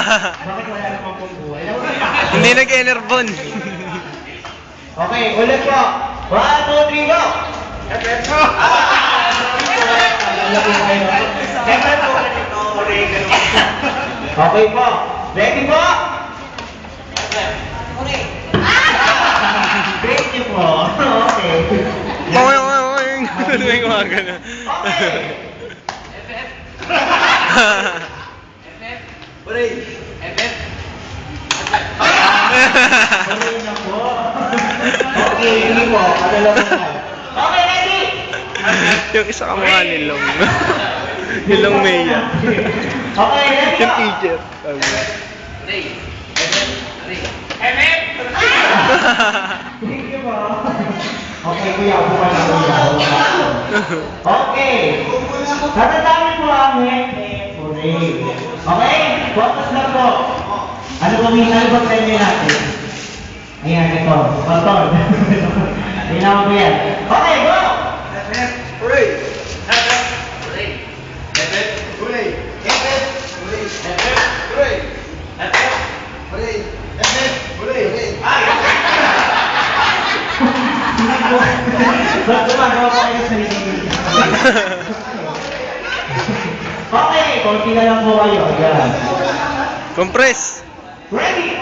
Bakit wala namang pong buhay? Hindi nag-enerbon. Okay, ulit po. 1, 2, 3, go! Efeso! Never po ganito. Okay po. Ready po? Great niyo po. Okay. Oy, oy, oy. May gumagana. Okay. Uray! FF! Okay na po. Okay, hindi po. Ano lang po tayo. Okay, ready? Yung isa ka mga nilong. Nilong Maya. Okay, ready Yung po? teacher. Uray! FF! Uray! Thank you po. Okay, kuya. Upo ka na, kuya. Okay. Tatandaan po ang huli. Okay? Focus na po. Ano ba premyo natin? Ayan, ito. Kontrol. Tingnan mo yan. Okay, go! FF! Uray! FF! Uray! FF! Uray! FF! Uray! FF! Uray! FF! Uray! FF! Uray! Ay! Ba't gumagawa pa kayo sa sarili? Okay, konti na lang po kayo. Ayan. Compress. Ready?